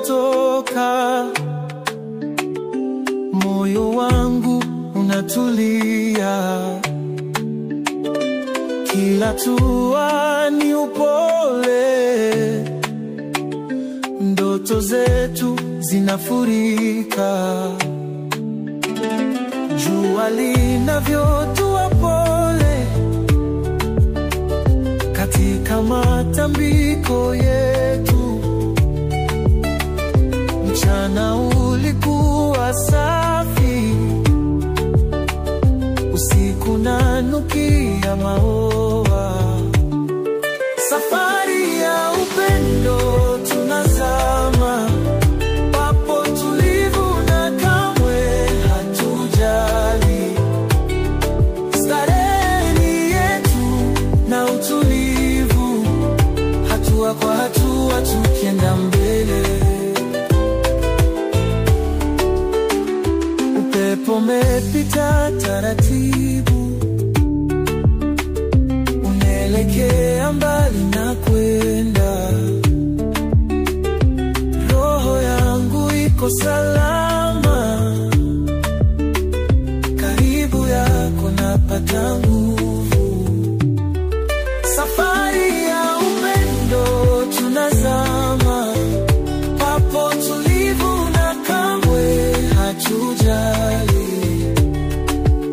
unapotoka, moyo wangu unatulia. Kila hatua ni upole, ndoto zetu zinafurika. Jua linavyotua pole katika matambiko yetu. Mchana ulikuwa safi, usiku nanukia maua. Safari ya upendo tunazama, papo tulivu na kamwe hatujali. Starehe ni yetu na utulivu, hatua kwa hatua tukienda mbele. Upepo umepita taratibu, unaelekea mbali na kwenda. Roho yangu iko salama, karibu yako napata nguvu. Safari ya upendo tunazama, papo tulivu na kamwe hatujali.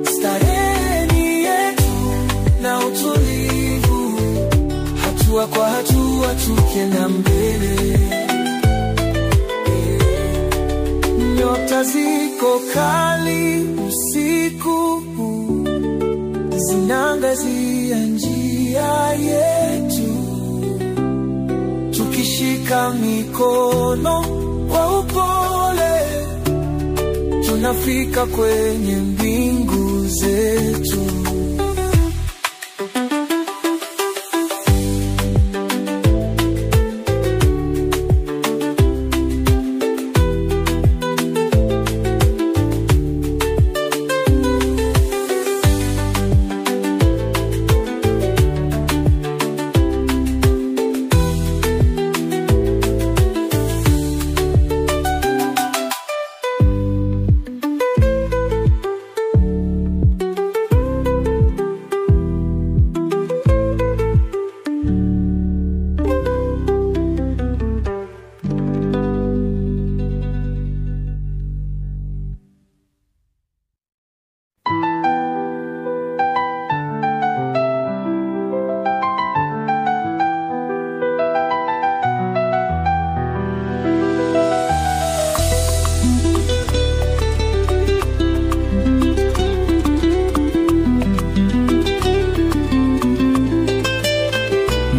Starehe ni yetu na utulivu, hatua kwa hatua tukienda mbele. Nyota ziko kali usiku, zinaangazia njia yetu. Tukishika mikono kwa upole, tunafika kwenye mbingu zetu.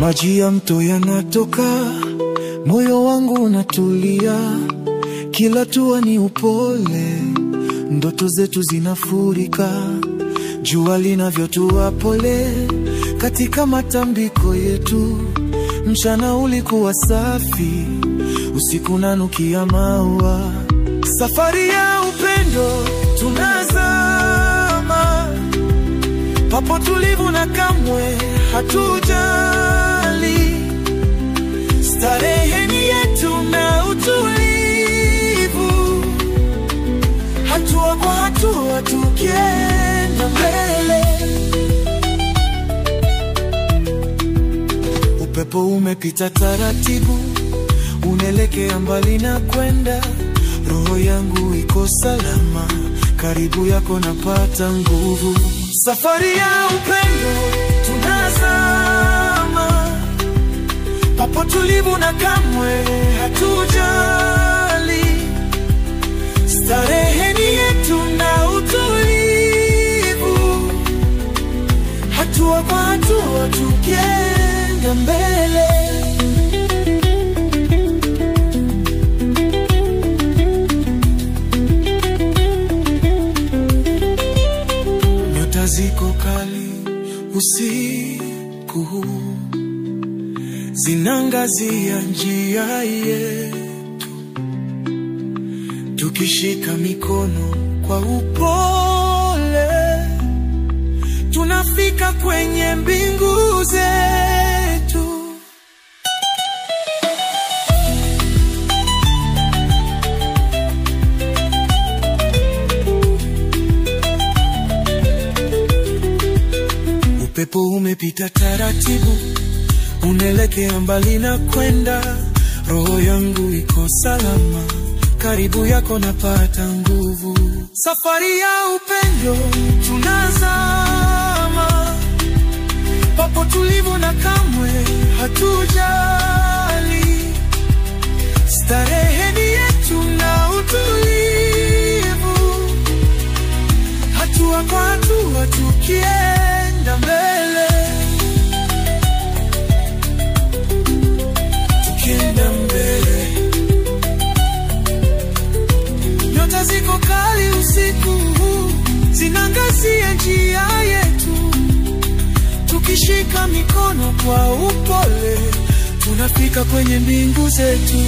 Maji ya mto yanatoka, moyo wangu unatulia. Kila hatua ni upole, ndoto zetu zinafurika. Jua linavyotua pole katika matambiko yetu. Mchana ulikuwa safi, usiku nanukia maua. Safari ya upendo tunazama, papo tulivu na kamwe hatujali. Starehe ni yetu na utulivu, hatua kwa hatua tukienda mbele. Upepo umepita taratibu, unaelekea mbali na kwenda. Roho yangu iko salama, karibu yako napata nguvu. Safari ya upendo tunazama, papo tulivu na kamwe hatujali. Starehe ni yetu na utulivu, hatua kwa hatua tukienda mbele. Nyota ziko kali usiku, zinaangazia njia yetu. Tukishika mikono kwa upole, tunafika kwenye mbingu zetu. Upepo umepita taratibu, unaelekea mbali na kwenda. Roho yangu iko salama, karibu yako napata nguvu. Safari ya upendo tunazama, papo tulivu na kamwe hatujali. Starehe ni yetu na utulivu, hatua kwa hatua tukienda mbele. Tukienda mbele. Nyota ziko kali usiku huu, zinaangazia njia yetu. Tukishika mikono kwa upole, tunafika kwenye mbingu zetu.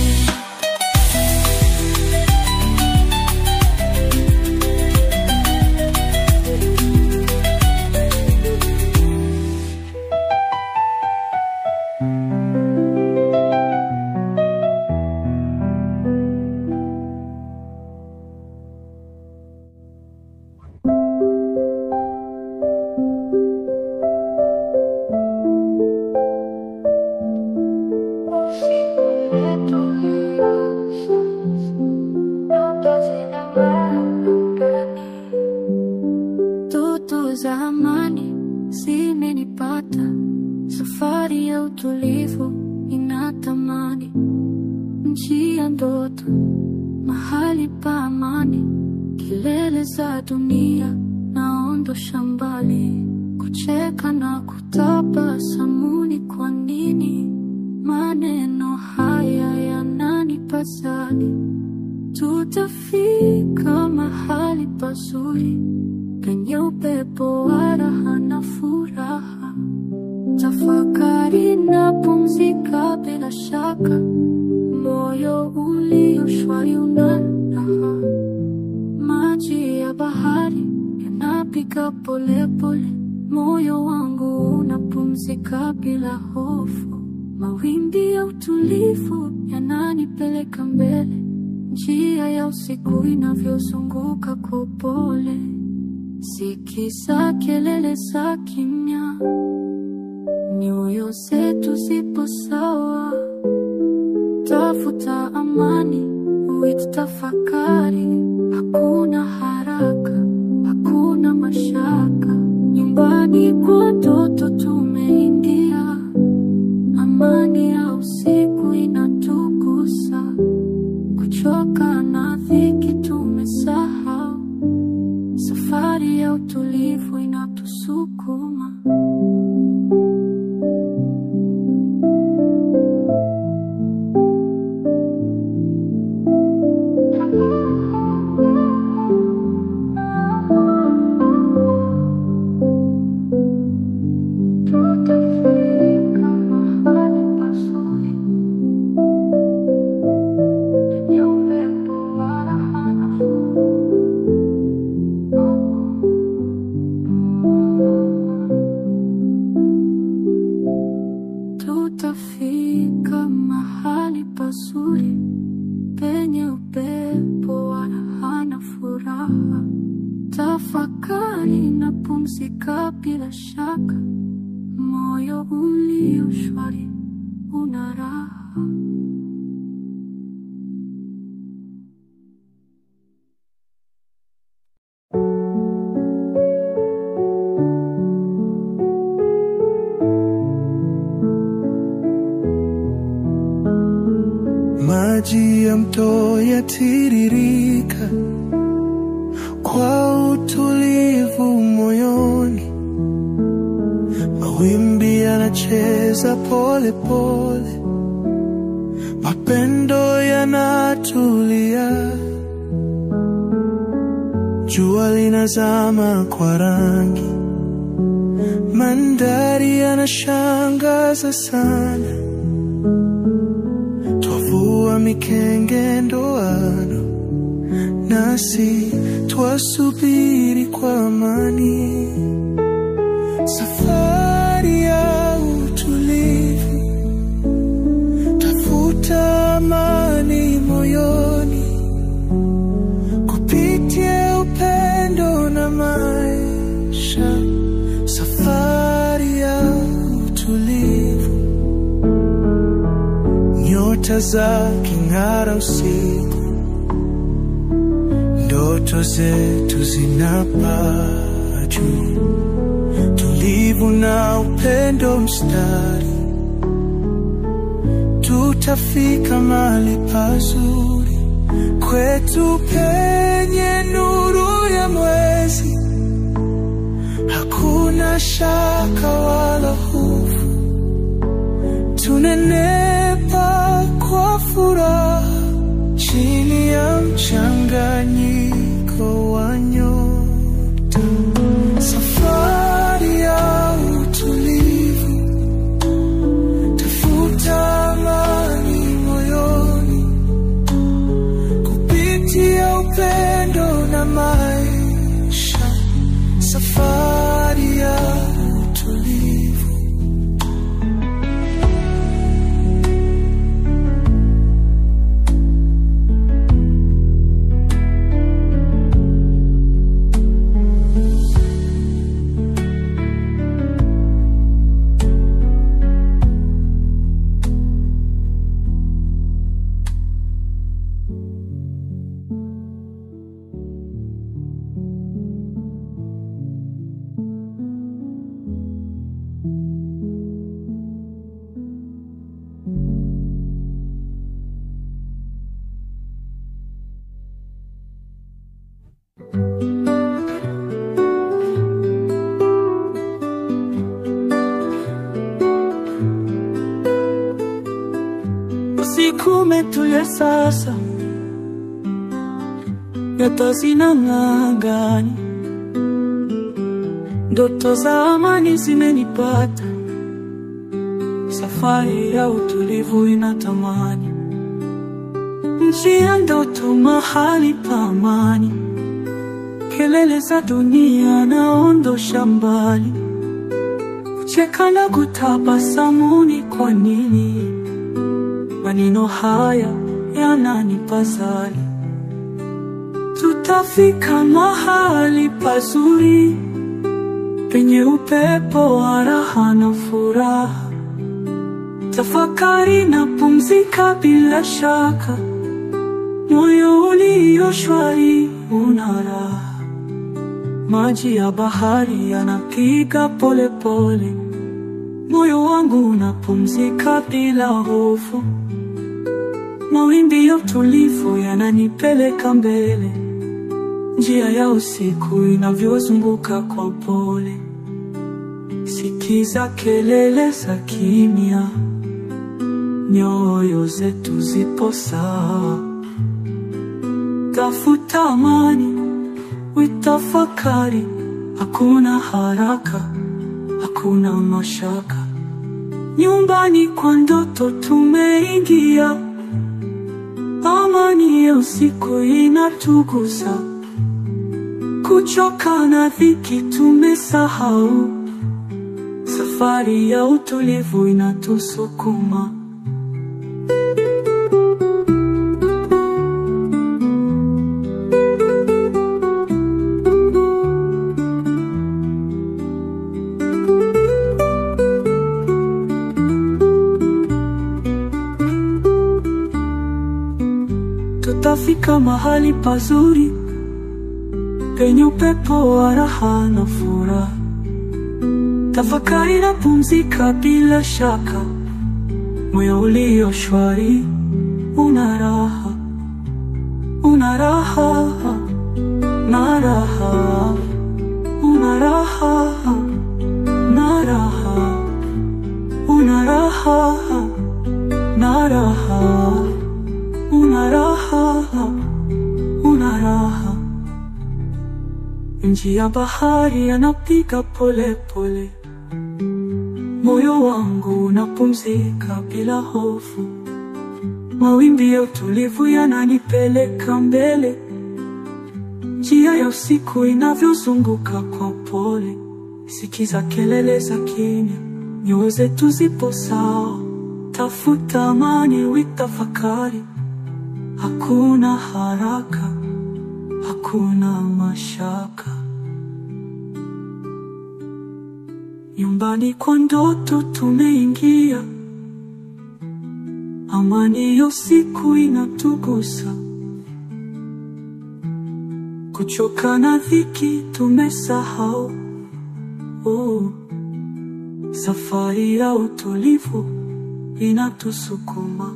Za amani zimenipata, safari ya utulivu inatamani. Njia ndoto, mahali pa amani, kilele za dunia naondosha mbali. Kucheka na kutabasamuni, kwa nini maneno haya yananipa sali? Tutafika mahali pazuri, penye upepo wa raha na furaha. Tafakari na pumzika bila shaka, moyo ulio shwari una raha. Maji ya bahari yanapiga pole pole, moyo wangu unapumzika bila hofu. Mawimbi ya utulivu yananipeleka mbele, njia ya usiku inavyozunguka kwa upole. Sikiza kelele za kimya, nyoyo zetu zipo sawa. Tafuta amani, uitafakari. Hakuna haraka, hakuna mashaka. Nyumbani kwa ndoto tumeingia, amani ya usiku inatugusa. Kuchoka na dhiki tumesahau, safari ya utulivu inatusukuma. Tutafika mahali pazuri, penye upepo wa raha na tutafika mahali pazuri, penye upepo wa raha na furaha. Tafakari na pumzika bila shaka, moyo ulio shwari una raha. Maji ya mto yatiririka kwa utulivu moyoni. Mawimbi yanacheza pole pole, mapendo yanatulia. Jua linazama kwa rangi, mandhari yanashangaza sana. Twavua mikenge ndoano, nasi twasubiri kwa amani. Safari ya utulivu, tafuta amani moyoni. Kupitia upendo na maisha, safari nyota za king'ara usiku, ndoto zetu zinapaa juu, tulivu na upendo mstari, tutafika mahali pazuri kwetu penye nuru ya mwezi. Hakuna shaka wala hofu, tunenepa kwa furaha chini ya mchanganyiko wa nyota. Safari ya utulivu, tafuta amani moyoni kupitia upendo na maisha. Safari ya utulivu. Usiku umetulia sasa, nyota zinang'aa angani, ndoto za amani zimenipata. Safari ya utulivu inatamani nchi ya ndoto, mahali pa amani. Kelele za dunia naondosha mbali, kucheka na kutabasamu ni kwa nini? Maneno haya yananipa zali, tutafika mahali pazuri penye upepo wa raha na furaha. Tafakari na pumzika bila shaka, moyo ulio shwari una raha. Maji ya bahari yanapiga pole pole, moyo wangu unapumzika bila hofu. Mawimbi ya utulivu yananipeleka mbele, njia ya usiku inavyozunguka kwa pole. Sikiza kelele za kimya, nyoyo zetu zipo sawa. Tafuta amani, uitafakari, hakuna haraka, hakuna mashaka. Nyumbani kwa ndoto tumeingia, amani ya usiku inatugusa. Kuchoka na dhiki tumesahau, safari ya utulivu inatusukuma. Tutafika mahali pazuri penye upepo wa raha na furaha. Tafakari na pumzika bila shaka, moyo ulio shwari una raha, una raha, na raha, una raha, na raha, una raha, na raha, una raha, una raha. Nchi ya bahari yanapiga pole pole, moyo wangu unapumzika bila hofu. Mawimbi ya utulivu yananipeleka mbele, njia ya usiku inavyozunguka kwa pole. Sikiza kelele za kimya, nyoyo zetu zipo sawa. Tafuta amani, uitafakari, hakuna haraka, hakuna mashaka. Nyumbani kwa ndoto tumeingia, amani ya usiku inatugusa. Kuchoka na dhiki tumesahau. Safari ya utulivu inatusukuma.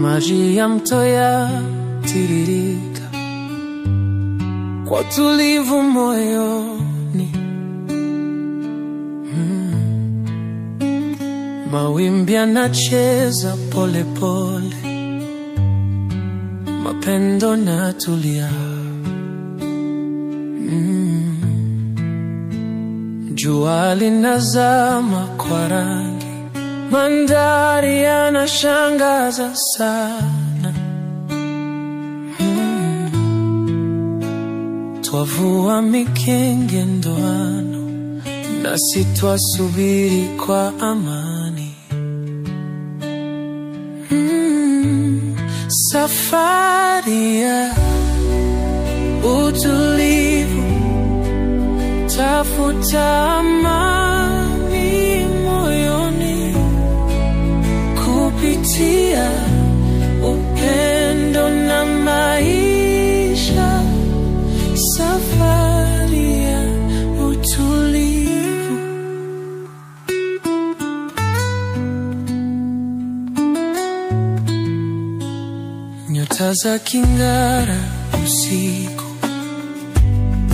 Maji ya mto ya tiririka kwa tulivu moyoni. Mawimbi yanacheza pole pole, mapendo na tulia. Jua linazama kwa rangi, mandhari yanashangaza sana. Twavua mikenge ndoano, nasi twasubiri kwa amani. Safari ya utulivu, tafuta amani moyoni. Kupitia upendo na maisha, safari ya utulivu. Nyota za king'ara usiku,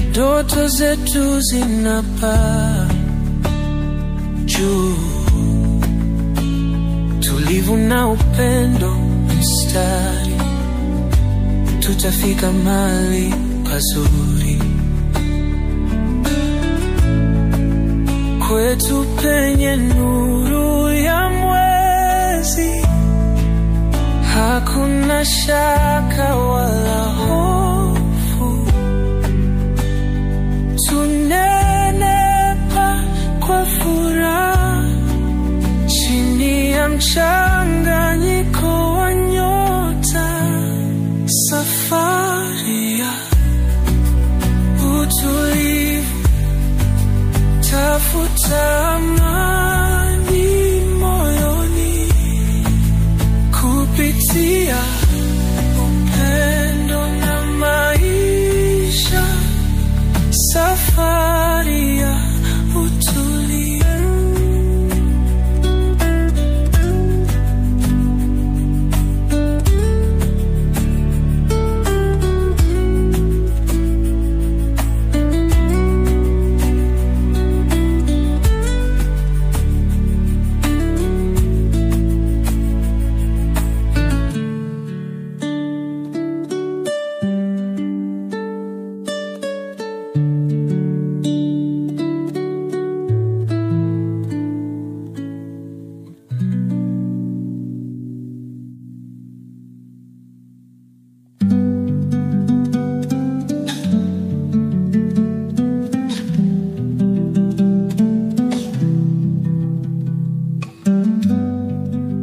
ndoto zetu zinapaa juu. Tulivu na upendo mstari, tutafika mahali pazuri. Kwetu penye nuru ya mwezi, hakuna shaka wala hofu. Tunenepa kwa furaha chini ya mchanganyiko wa nyota. Safari ya utulivu, tafuta amani moyoni. Kupitia upendo na maisha, safari ya utulivu.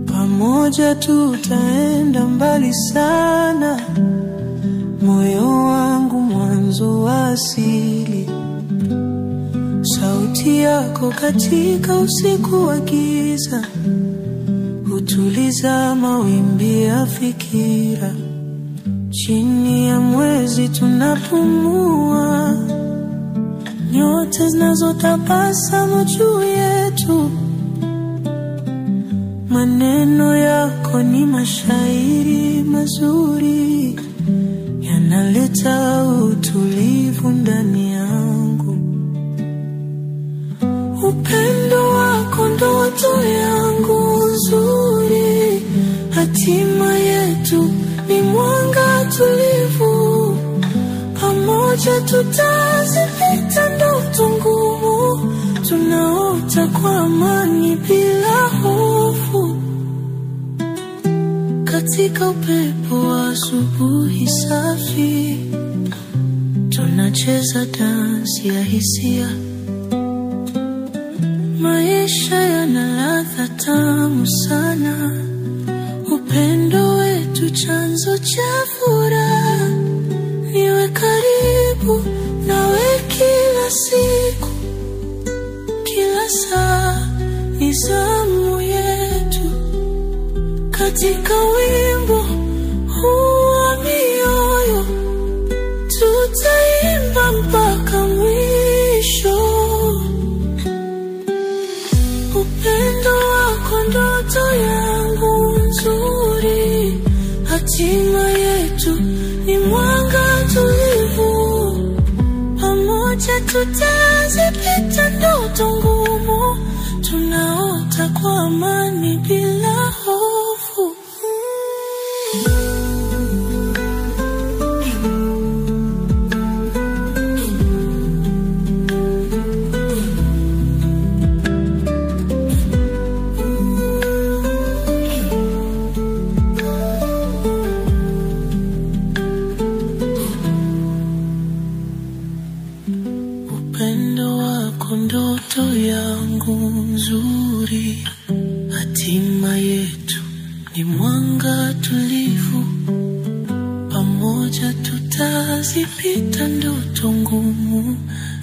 Pamoja tutaenda mbali sana, moyo wangu mwanzo wa asili. Sauti yako katika usiku wa giza, hutuliza mawimbi ya fikira. Chini ya mwezi tunapumua, nyota zinazotabasamu juu yetu. Maneno yako ni mashairi mazuri, yanaleta utulivu ndani yangu. Upendo wako ndoto yangu nzuri, hatima yetu ni mwanga tulivu. Pamoja tutazipita ndoto ngumu, tunaota kwa amani bila hofu. katika upepo wa asubuhi safi, tunacheza dansi ya hisia. Maisha yana ladha tamu sana, upendo wetu chanzo cha furaha. Niwe karibu nawe kila siku, kila saa ni zamu yetu. Katika wimbo huu wa mioyo, tutaimba mpaka mwisho. Upendo wako ndoto yangu nzuri, hatima yetu ni mwanga tulivu. Pamoja tutazipita ndoto ngumu, tunaota kwa amani bila hofu. Upendo wako ndoto yangu nzuri, hatima yetu ni mwanga tulivu. Pamoja tutazipita ndoto ngumu,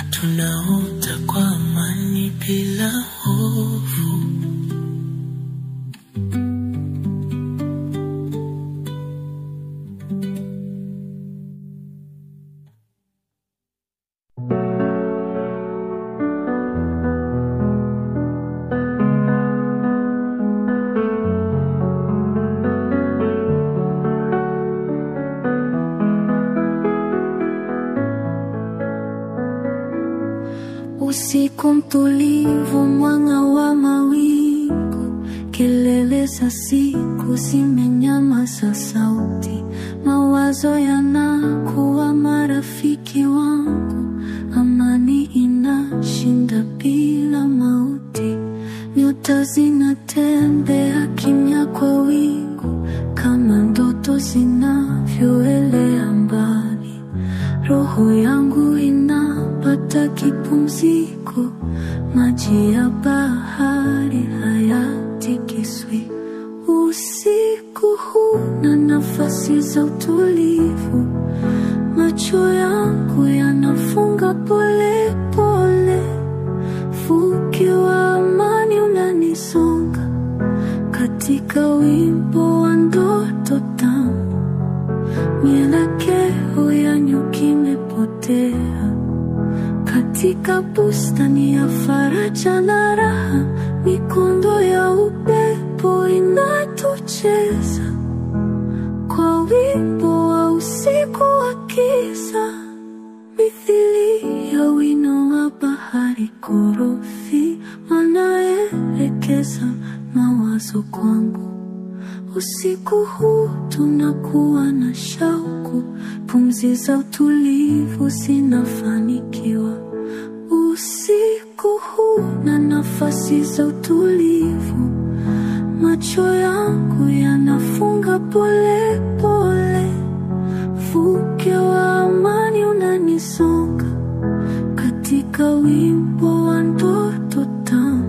tunaota kwa amani bila hofu. Usiku mtulivu, mwanga wa mawingu, kelele za siku zimenyamaza sauti. Mawazo yanakuwa marafiki wangu, amani inashinda bila mauti. Nyota zinatembea kimya kwa wingu, kama ndoto zinavyoelea mbali. Roho yangu inapata kipumziko, maji ya bahari hayatikiswi. Usiku huu na nafasi za utulivu, macho yangu yanafunga pole pole. Fuki wa amani unanisonga, katika wimbo wa ndoto tamu. Mielekeo ya nyuki imepotea, katika bustani ya faraja na raha. Mikondo ya upepo inatucheza kwa wimbo wa usiku wa giza. Mithili ya wino wa bahari korofi, wanaelekeza mawazo kwangu. Usiku huu tunakuwa na shauku, pumzi za utulivu zinafanikiwa. Usiku huu na nafasi za utulivu, macho yangu yanafunga pole pole. Fuke wa amani unanisonga, katika wimbo wa ndoto tamu.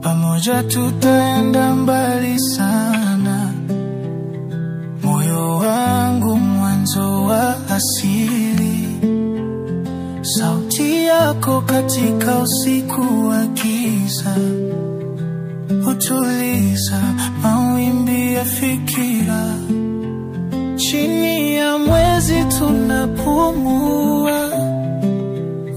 Pamoja tutaenda mbali sana, moyo wangu mwanzo wa asili. Sauti yako katika usiku wa giza, hutuliza mawimbi ya fikira. chini ya mwezi tunapumua,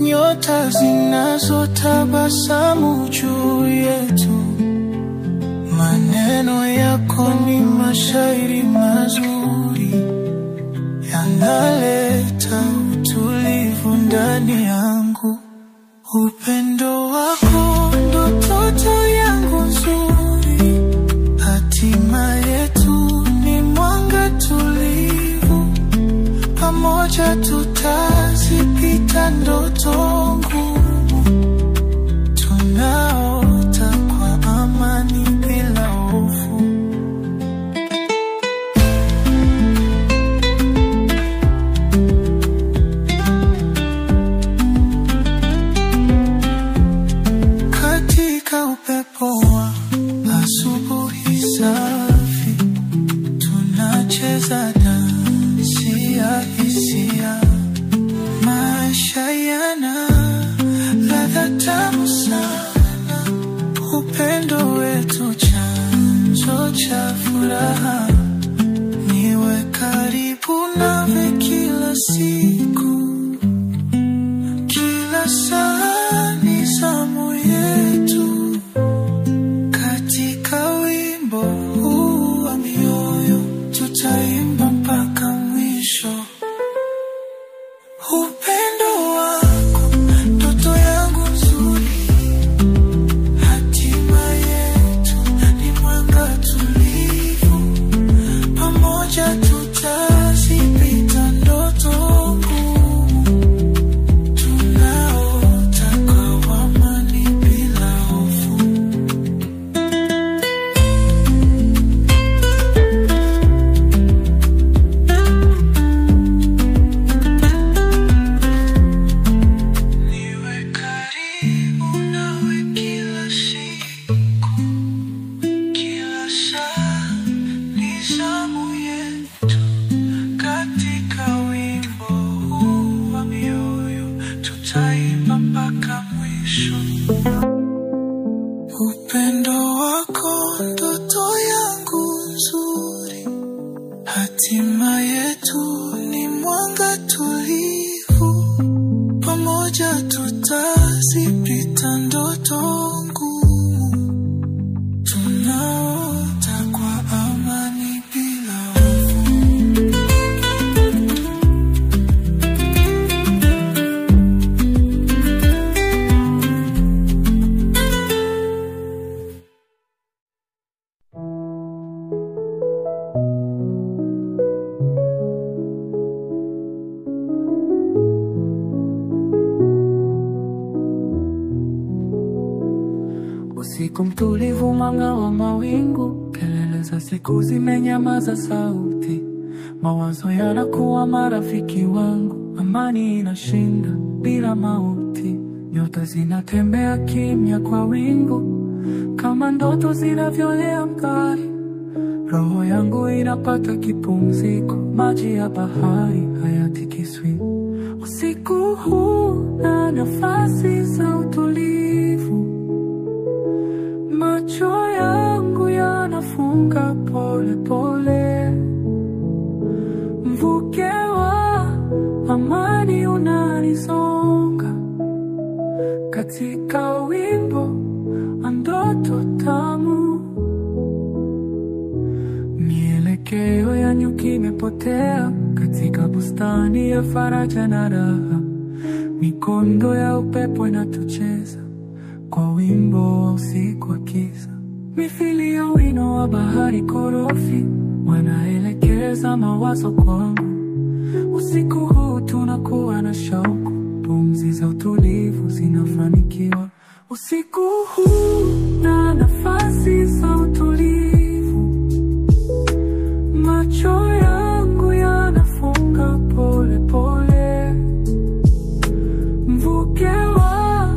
nyota zinazotabasamu juu yetu. Maneno yako ni mashairi mazuri, yanaleta utulivu ndani yangu. Upendo wako ndo ndoto yangu nzuri, hatima yetu ni mwanga tulivu. Pamoja tutazipita ndoto ngumu, tunaota kwa amani bila hofu. Katika upepo wa asubuhi safi, tunacheza dansi ya hisia. Maisha yana ladha tamu sana, upendo wetu chanzo cha furaha. Niwe karibu nawe kila siku, kila saa ni zamu yetu. Katika wimbo huu wa mioyo, tutaimba mpaka mwisho. Upendo wako ndoto yangu nzuri, hatima yetu ni mwanga tulivu. Pamoja tutazipita ndoto ngumu, tunaota kwa amani bila hofu. Niwe karibu nawe kila siku, kila saa ni zamu yetu. Katika wimbo huu wa mioyo, tutaimba mpaka mwisho. Upendo wako ndoto yangu nzuri, hatima yetu ni mwanga tulivu. Pamoja tutazipita ndoto ngumu, tunaota kwa amani bila hofu. Usiku mtulivu, mwanga wa mawingu, kelele za siku zimenyamaza sauti. Mawazo yanakuwa marafiki wangu, amani inashinda bila mauti. Nyota zinatembea kimya kwa wingu, kama ndoto zinavyolea mbali. Roho yangu inapata kipumziko, maji ya bahari hayatikiswi. Usiku huu na nafasi za utulivu, macho yangu yanafunga pole pole. Mvuke wa amani unanisonga, katika wimbo ndoto tamu. Mielekeo ya nyuki imepotea katika bustani ya faraja na raha. Mikondo ya upepo inatucheza kwa wimbo wa usiku wa kiza. Mithili ya wino wa bahari korofi, wanaelekeza mawazo kwangu. Usiku huu tunakuwa na shauku, pumzi za utulivu zinafanikiwa. Usiku huu na nafasi za utulivu, macho yangu yanafunga pole pole. Mvuke wa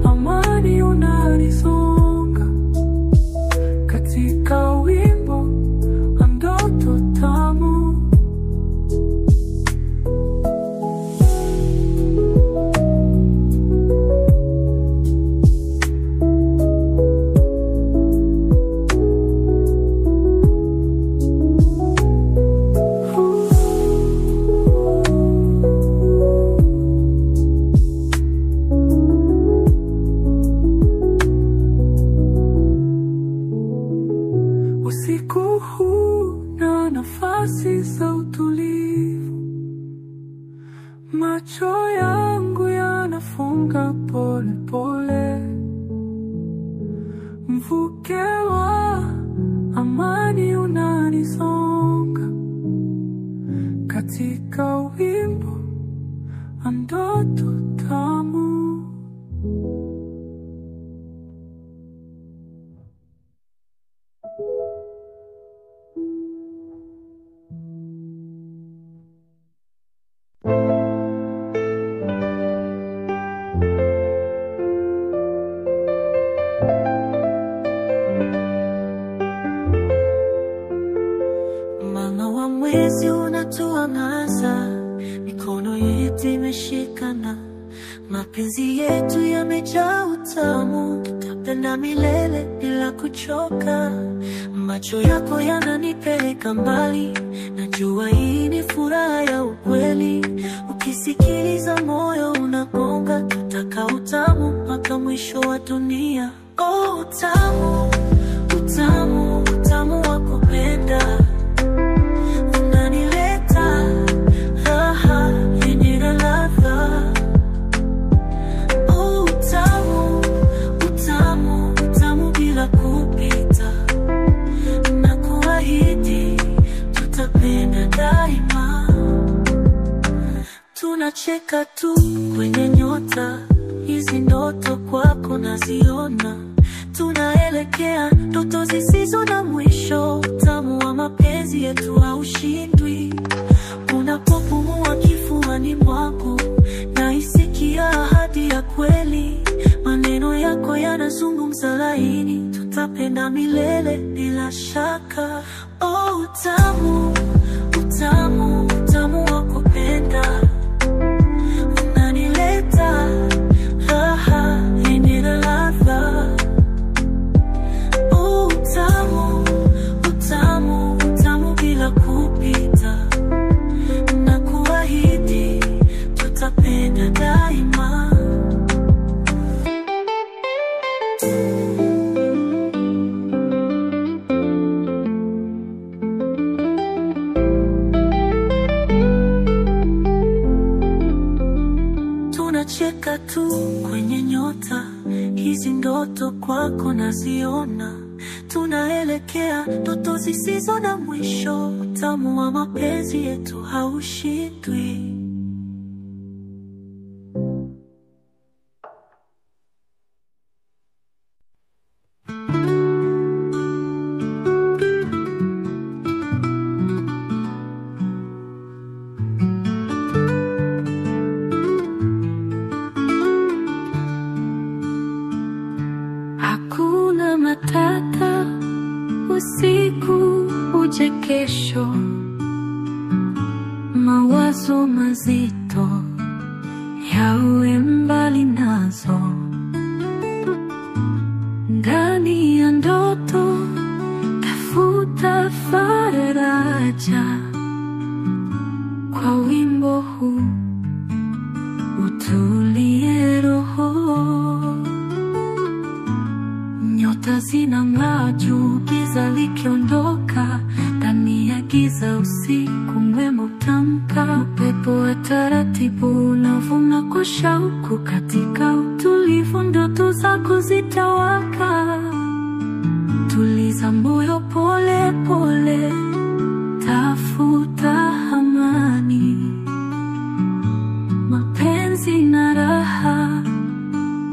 amani unanisonga, katika wimbo ndoto tamu. macho yangu yanafunga pole pole, mvuke wa amani unanisonga katika wimbo wa ndoto tamu. Mwanga wa mwezi unatuangaza, mikono yetu imeshikana, mapenzi yetu yamejaa utamu, tutapenda milele bila kuchoka. Macho yako yananipeleka mbali, najua hii ni furaha ya ukweli. Ukisikiliza moyo unagonga, tutaka utamu mpaka mwisho wa dunia. Oh, utamu, utamu, utamu wa kupenda, unanileta raha yenye ladha. Oh, utamu, utamu, utamu bila kupita, nakuahidi tutapenda daima. Tunacheka tu kwenye nyota, hizi ndoto kwako naziona. Tunaelekea ndoto zisizo na mwisho, utamu wa mapenzi yetu haushindwi. Unapopumua kifuani mwangu, naisikia ahadi ya kweli. Maneno yako yanazungumza laini, tutapenda milele bila shaka. Oh, utamu, utamu, utamu wa kupenda, unanileta raha yenye ladha. Oh, utamu, utamu, utamu bila kupita, nakuahidi tutapenda daima. Tunacheka tu kwenye nyota, hizi ndoto kwako naziona. Tunaelekea ndoto zisizo na mwisho, utamu wa mapenzi yetu haushindwi. Hakuna matata, usiku uje kesho, mawazo mazito yawe mbali nazo. Ndani ya ndoto tafuta faraja, kwa wimbo huu utulie roho. Nyota zinang'aa juu, giza likiondoka, ndani ya giza usiku mwema utamka. Upepo wa taratibu unavuma kwa shauku, katika utulivu ndoto zako zitawaka. Tuliza moyo pole pole, tafuta amani, mapenzi na raha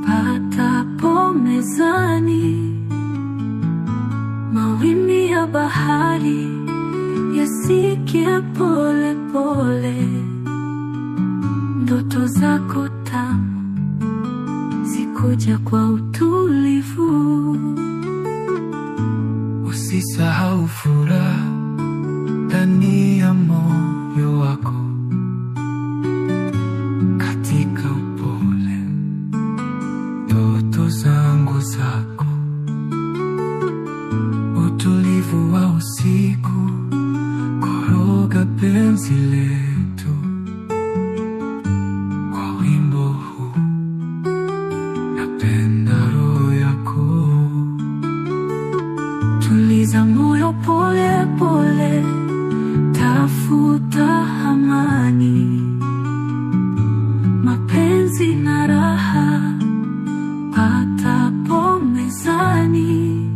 patapo mezani. Mawimbi ya bahari yasikie pole pole, ndoto zako tamu zikuja kwa utulivu. Usisahau furaha ndani ya moyo wako, katika upole ndoto zangu zako. Utulivu wa usiku, koroga penzi letu kwa wimbo huu, napenda roho yako. Tuliza moyo pole pole, tafuta mapenzi na raha patapo mezani.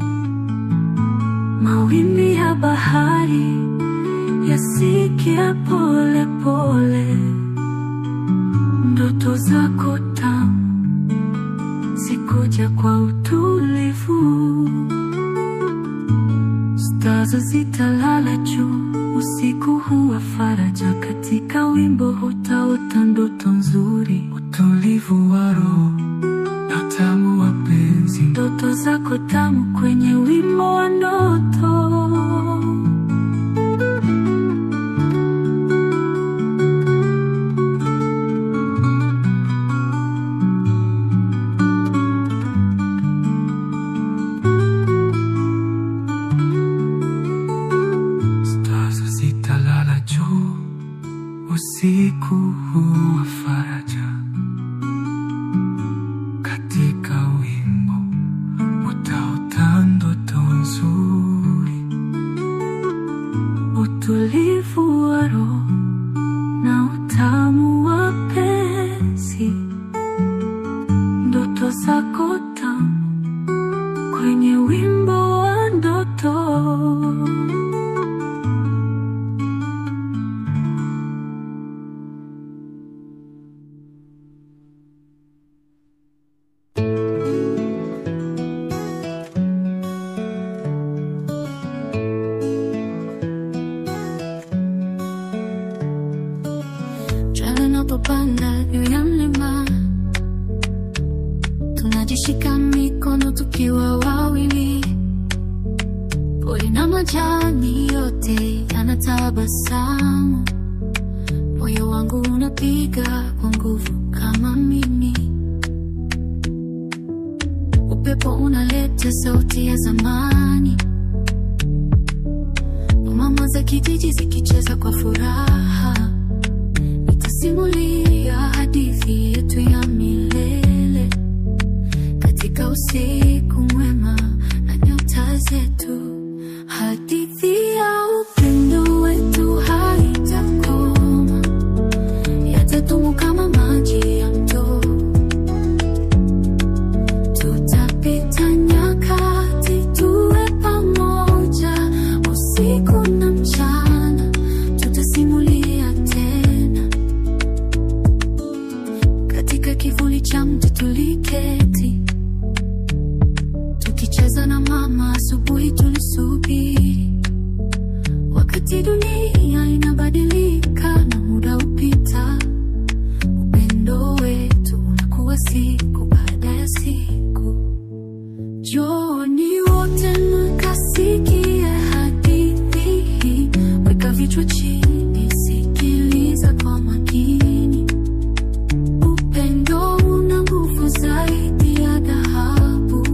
Mawimbi ya bahari yasikia pole pole. Ndoto zako tamu zikuja kwa utulivu. Stars zitalala juu, usiku huwa faraja. Katika wimbo utaota ndoto nzuri, utulivu wa roho na tamu wa penzi. Ndoto zako tamu kwenye wimbo wa ndoto. Usiku huwa faraja. Katika wimbo utaota ndoto nzuri, utulivu wa roho na utamu wa penzi. Ndoto zako tamu kwenye wimbo wa ndoto. Tunapopanda juu ya mlima, tunajishika mikono tukiwa wawili. Pori na majani yote yanatabasamu. Moyo wangu unapiga kwa nguvu kama mimi. Upepo unaleta sauti ya zamani. Mama za kijiji zikicheza kwa furaha. Simulia hadithi yetu ya milele katika usiku mwema na nyota zetu. Hadithi ya upendo wetu haitakoma, yatadumu kama maji ya mto. Tutapita nyakati tuwe pamoja, usiku na mchana tutasimulia tena. Katika kivuli cha mti tuliketi, tukicheza na mama. Asubuhi tulisubiri, wakati dunia inabadilika na muda upita. Upendo wetu unakuwa siku baada ya siku. Jioni wote mkasikie hadithi hii. Weka vichwa chini, sikiliza kwa makini. Upendo una nguvu zaidi ya dhahabu.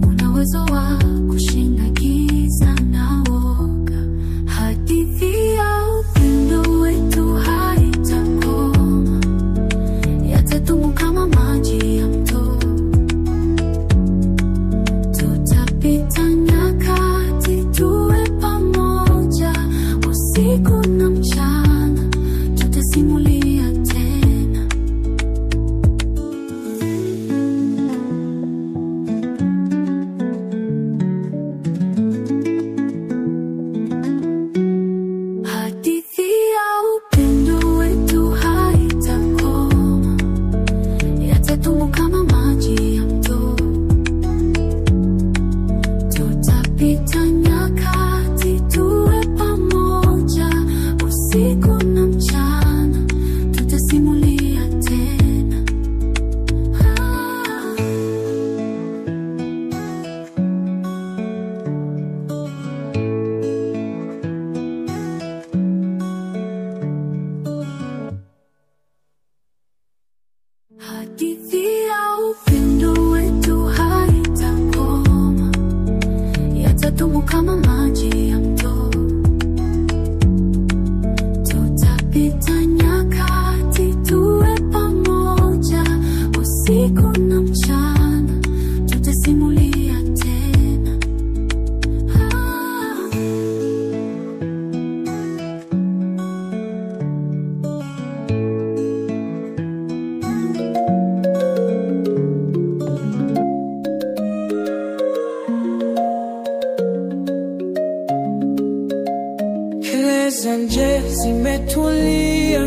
Una uwezo wa kushinda giza na woga. Hadithi nje zimetulia,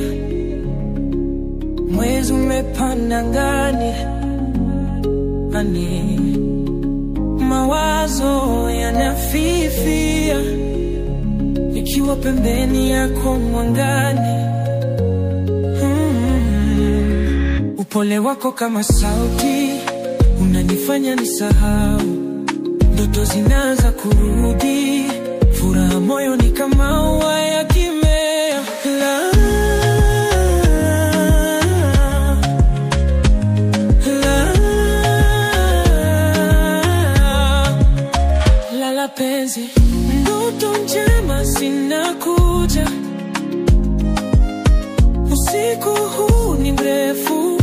mwezi umepanda angani, mawazo yanafifia, nikiwa pembeni yako mwangani. Upole wako kama sauti, unanifanya nisahau, ndoto zinaanza kurudi, furaha moyoni kama ua yakimea. Lala penzi, ndoto njema zinakuja, usiku huu ni mrefu,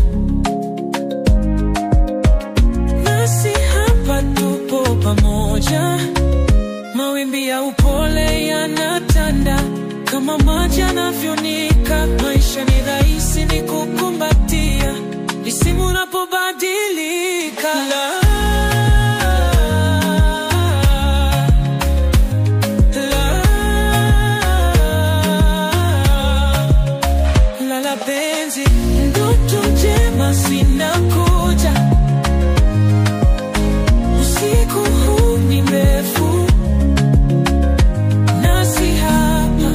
nasi hapa tupo pamoja. Mawimbi ya upole yanatanda kama maji yanavyonika. Maisha ni rahisi ni kukumbatia, isimu unapobadilika. Lala penzi, ndoto njema zinakuja, usiku huu ni mrefu, nasi hapa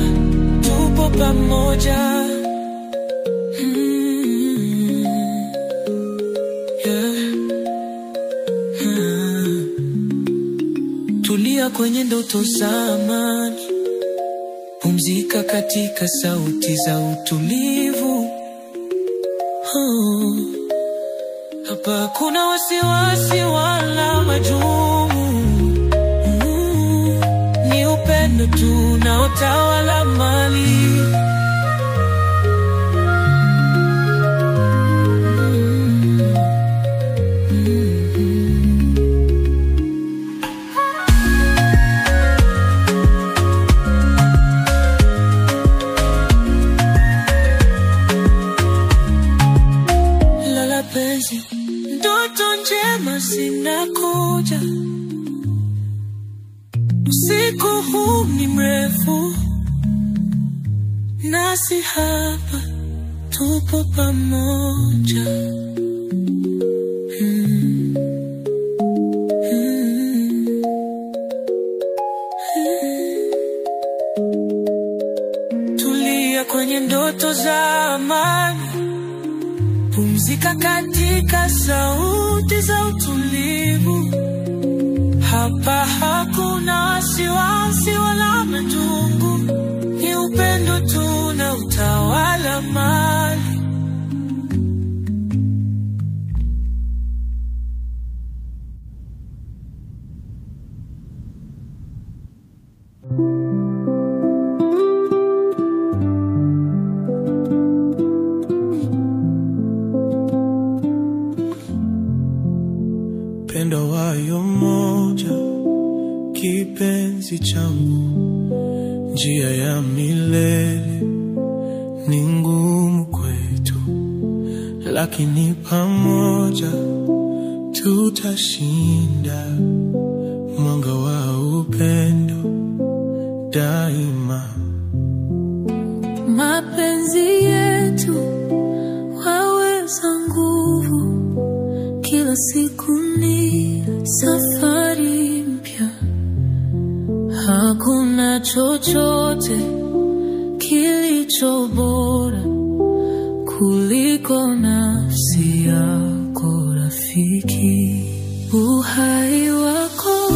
tupo pamoja. Tulia kwenye ndoto za amani, pumzika katika sauti za utulivu. Hapa kuna wasiwasi wala majumu, ni upendo tu unaotawala mali. Ndoto njema zinakuja, usiku huu ni mrefu, nasi hapa tupo pamoja. Tulia kwenye ndoto za amani, pumzika katika sauti za utulivu. Hapa hakuna wasiwasi wala majungu, ni upendo tu na utawala mali. Pendo wayo moja, kipenzi changu, njia ya milele ni ngumu kwetu, lakini pamoja tutashinda. Mwanga wa upendo daima. Mapenzi yetu waweza nguvu, kila siku ni safari mpya. Hakuna chochote kilicho bora kuliko nafsi yako rafiki. Uhai wako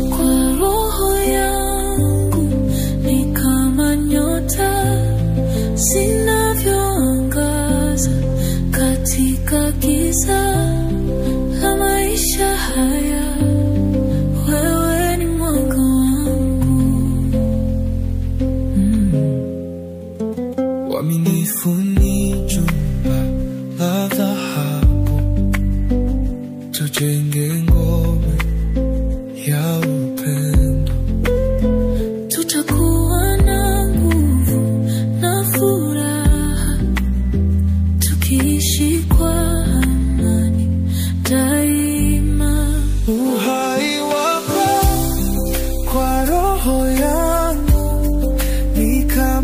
kwa roho yangu ni kama nyota zinavyoangaza katika giza la maisha haya. Wewe ni mwanga wangu. Uaminifu ni jumba la dhahabu, tujenge ngome ya upendo. Tutakuwa na nguvu na furaha, tukiishi kwa amani daima. Uhai wako kwa roho yangu ni kama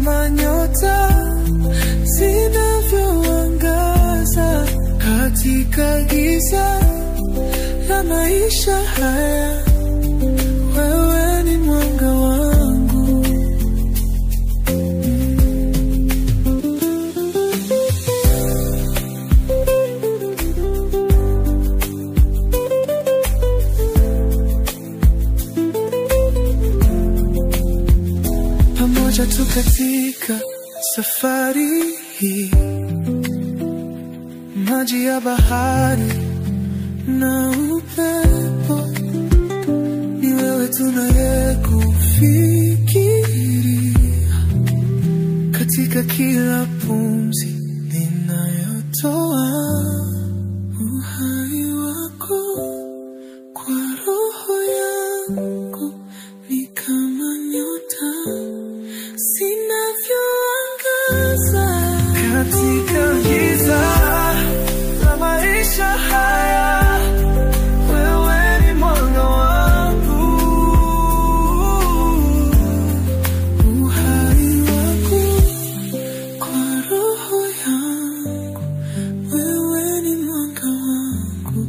katika giza la maisha haya, wewe ni mwanga wangu. Pamoja tu katika safari hii, maji ya bahari na upepo, ni wewe tunayekufikiria katika kila pumzi ninayotoa. Uhai wako kwa roho yangu ni kama nyota zinavyoangaza katika giza la maisha haya, wewe ni mwanga wangu. Uhai wako kwa roho yangu, wewe ni mwanga wangu.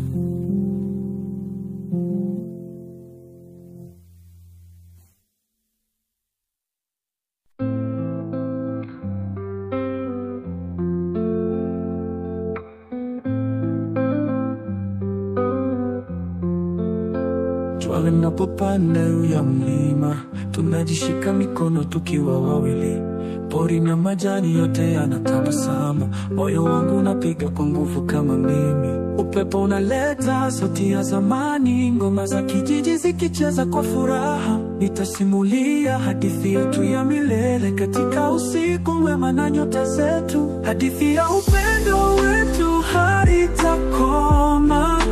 Jua linapopanda juu ya mlima, tunajishika mikono tukiwa wawili. Pori na majani yote yanatabasamu, moyo wangu unapiga kwa nguvu kama mimi. Upepo unaleta sauti ya zamani, ngoma za kijiji zikicheza kwa furaha. Nitasimulia hadithi yetu ya milele katika usiku mwema na nyota zetu. Hadithi ya upendo wetu haitakoma,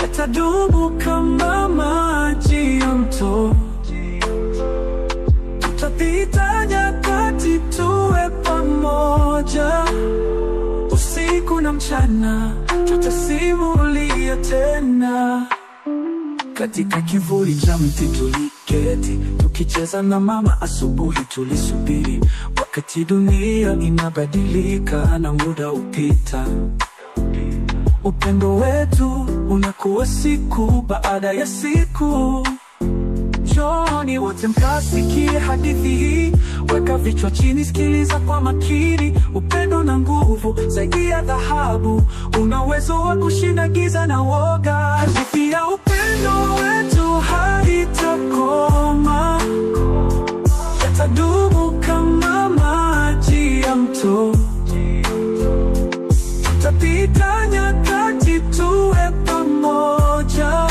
yatadumu kama maji ya mto. Tutapita nyakati tuwe pamoja, usiku na mchana tutasimulia tena. Katika kivuli cha mti tuliketi, tukicheza na mama. Asubuhi tulisubiri, wakati dunia inabadilika na muda upita. Upendo wetu unakuwa siku baada ya siku. Njooni wote mkasikie hadithi hii, weka vichwa chini, sikiliza kwa makini. Upendo na nguvu zaidi ya dhahabu, una uwezo wa kushinda giza na woga. Hadithi ya upendo wetu haitakoma, yatadumu kama maji ya mto. Tutapita nyakati tuwe pamoja,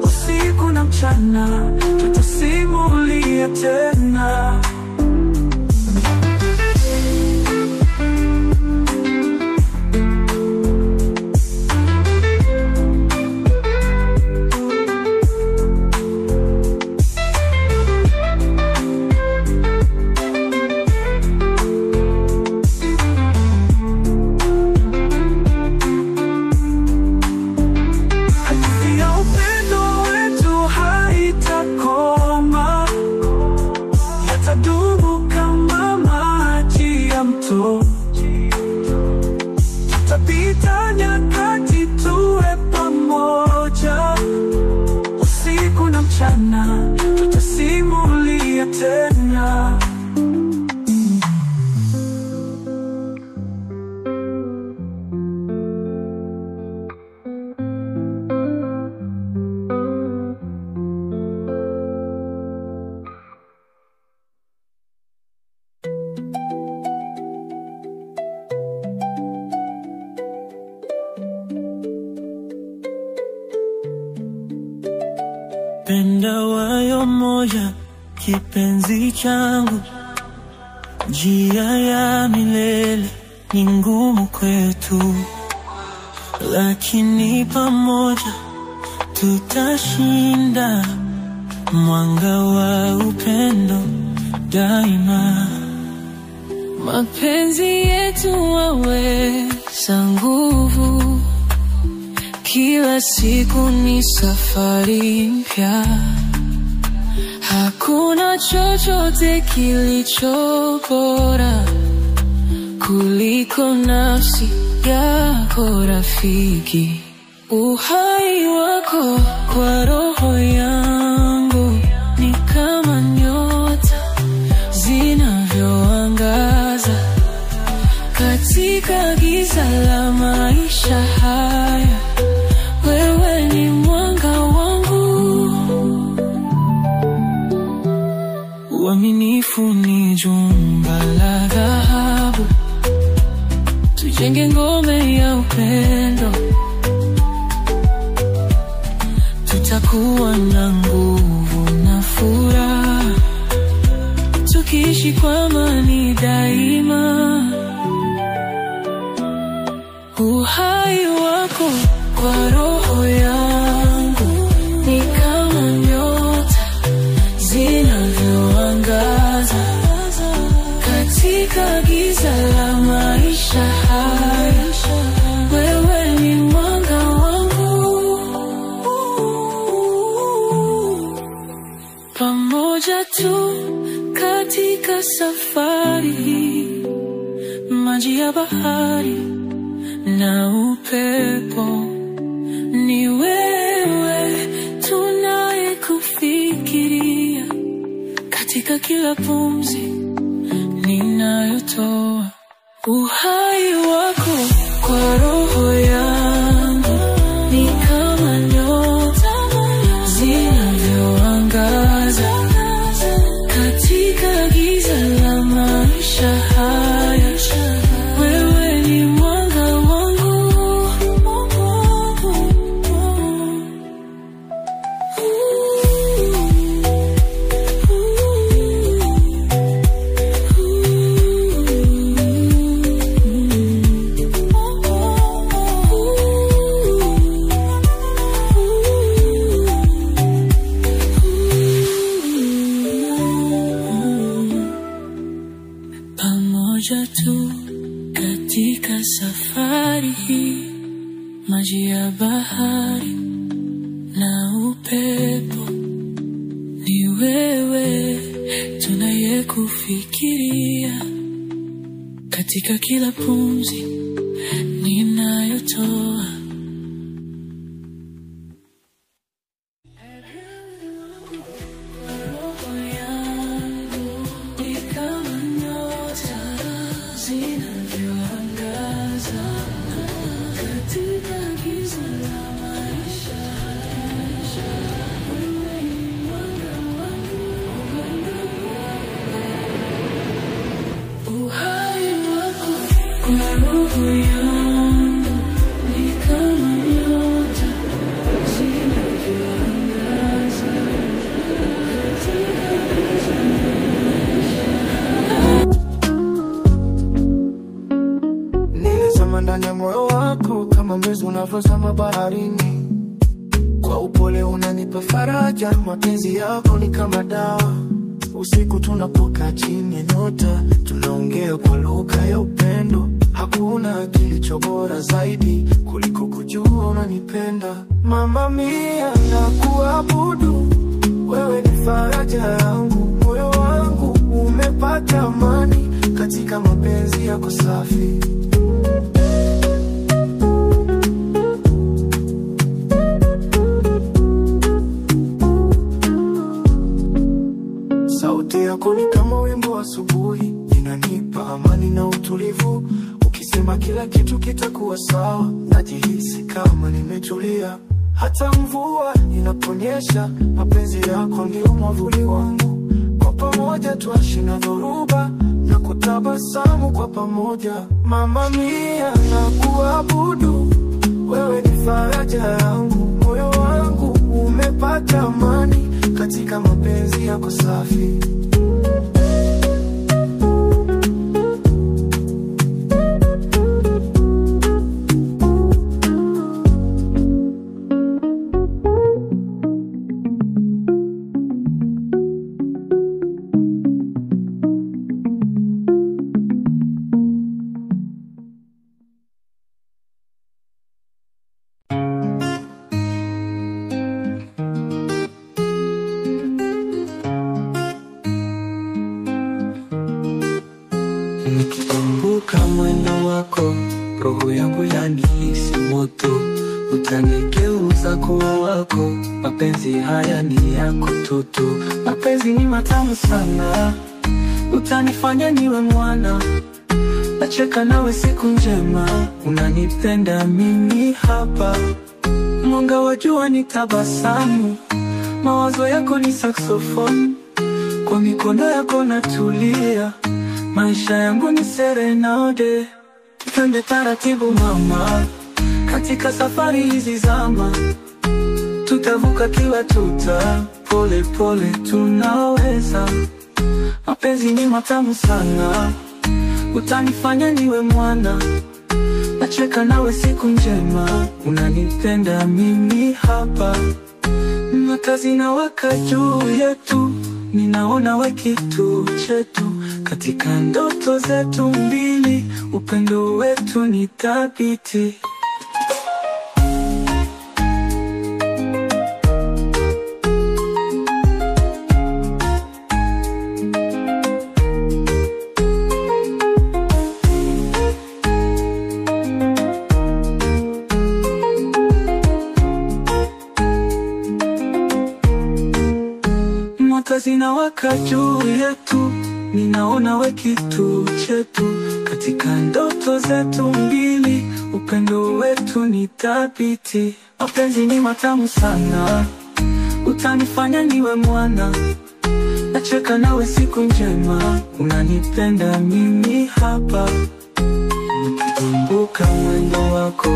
usiku na mchana tutasimulia tena. Tutapita nyakati tuwe pamoja, usiku na mchana tutasimulia tena. Penda wayo moja kipenzi changu, njia ya milele ni ngumu kwetu, lakini pamoja tutashinda. Mwanga wa upendo daima, mapenzi yetu waweza nguvu. Kila siku ni safari mpya, hakuna chochote kilicho bora kuliko nafsi yako. wako rafiki, uhai wako kwa roho yangu ni kama nyota zinavyoangaza katika giza la maisha haya. Wewe ni mwanga wangu, uaminifu ni jumba la dhahabu. Tujenge ngome ya upendo, tutakuwa na nguvu na furaha, tukiishi kwa amani daima. Uhai wako kwa roho yangu ni kama nyota zinavyoangaza katika giza la maisha haya. Wewe ni mwanga wangu, pamoja tu katika safari hii, maji ya bahari na upepo. Ni wewe tunayekufikiria katika kila pumzi ninayotoa. Uhai wako kwa roho yangu ni kama nyota zinavyoangaza katika giza la maisha haya. Wewe ni mwanga wangu, pamoja tu katika safari hii, maji ya bahari na upepo. Ni wewe tunayekufikiria katika kila pumzi ninayotoa. Nilizama ndani ya moyo wako kama mwezi unavyozama baharini. Kwa upole unanipa faraja, mapenzi yako ni kama dawa. Usiku tunapokaa chini ya nyota, tunaongea kwa lugha ya upendo. Hakuna kilicho bora zaidi kuliko kujua unanipenda. Mama mia, nakuabudu, wewe ni faraja yangu. Moyo wangu umepata amani katika mapenzi yako safi. Sauti yako ni kama wimbo asubuhi, inanipa amani na utulivu. Ukisema kila kitu kitakuwa sawa, najihisi kama nimetulia. Hata mvua inaponyesha, mapenzi yako ndio mwavuli wangu. Kwa pamoja twashinda dhoruba na kutabasamu kwa pamoja. Mama mia, nakuabudu, wewe ni faraja yangu. Moyo wangu umepata amani katika mapenzi yako safi. yangu yanihisi moto, utanigeuza kuwa wako. Mapenzi haya ni yako toto, mapenzi ni matamu sana, utanifanya niwe mwana. Nacheka nawe siku njema, unanipenda mimi hapa. Mwanga wa jua ni tabasamu, mawazo yako ni saxophone, kwa mikono yako natulia. Maisha yangu ni serenade, twende taratibu mama, katika safari hizi zama. Tutavuka kila tuta, pole pole tunaweza. Mapenzi ni matamu sana, utanifanya niwe mwana. Nacheka nawe siku njema, unanipenda mimi hapa. Nyota zinawaka juu yetu, ninaona we kitu chetu. Katika ndoto zetu mbili, upendo wetu ni thabiti. Nyota zinawaka juu yetu, ninaona we kitu chetu. Katika ndoto zetu mbili, upendo wetu ni thabiti. Mapenzi ni matamu sana, utanifanya niwe mwana. Nacheka nawe siku njema, unanipenda mimi hapa. Nikikumbuka mwendo wako,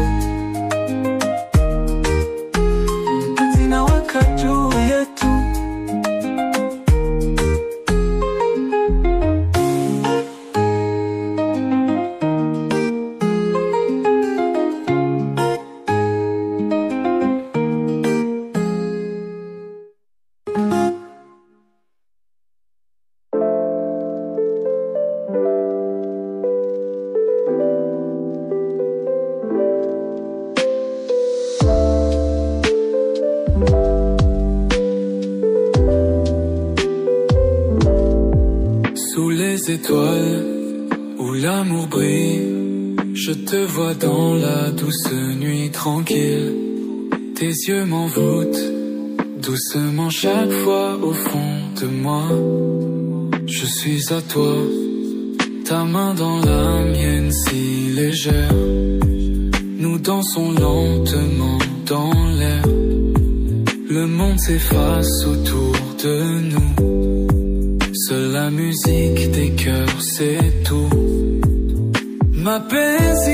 nyota zinawaka juu yetu. Sous les étoiles où l'amour brille, je te vois dans la douce nuit tranquille. Tes yeux m'envoûtent doucement chaque fois au fond de moi. Je suis à toi, ta main dans la mienne si légère. Nous dansons lentement dans l'air. Le monde s'efface autour de nous. Seule la musique des cœurs, c'est tout. M'apaise,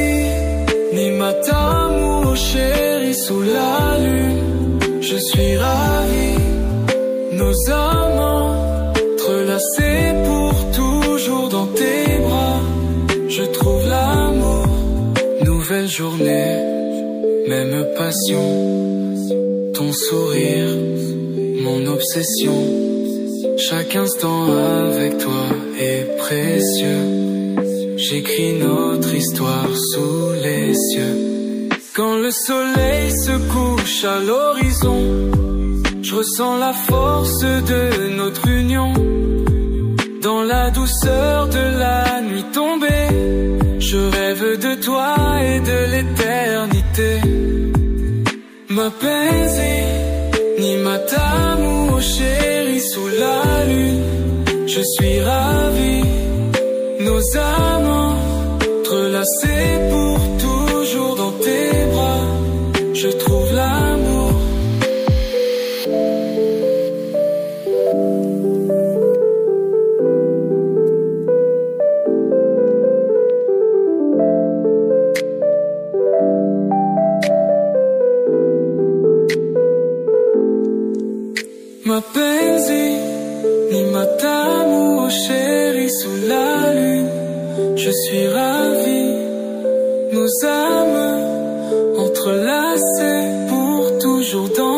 ni matamu, chérie, sous la lune. Je suis ravi, nos amants entrelacés pour toujours dans tes bras. Je trouve l'amour, nouvelle journée, même passion. Ton sourire, mon obsession. Chaque instant avec toi est précieux. J'écris notre histoire sous les cieux. Quand le soleil se couche à l'horizon, je ressens la force de notre union. Dans la douceur de la nuit tombée, je rêve de toi et de l'éternité. M'apaise, ni matamu, oh chérie, sous la lune. Je suis ravi, nos amants entrelacés pour toujours dans tes bras. Je trouve l'amour. M'apaise, ni matamu, oh chérie, sous la lune. Je suis ravi, nos âmes entrelacées pour toujours dans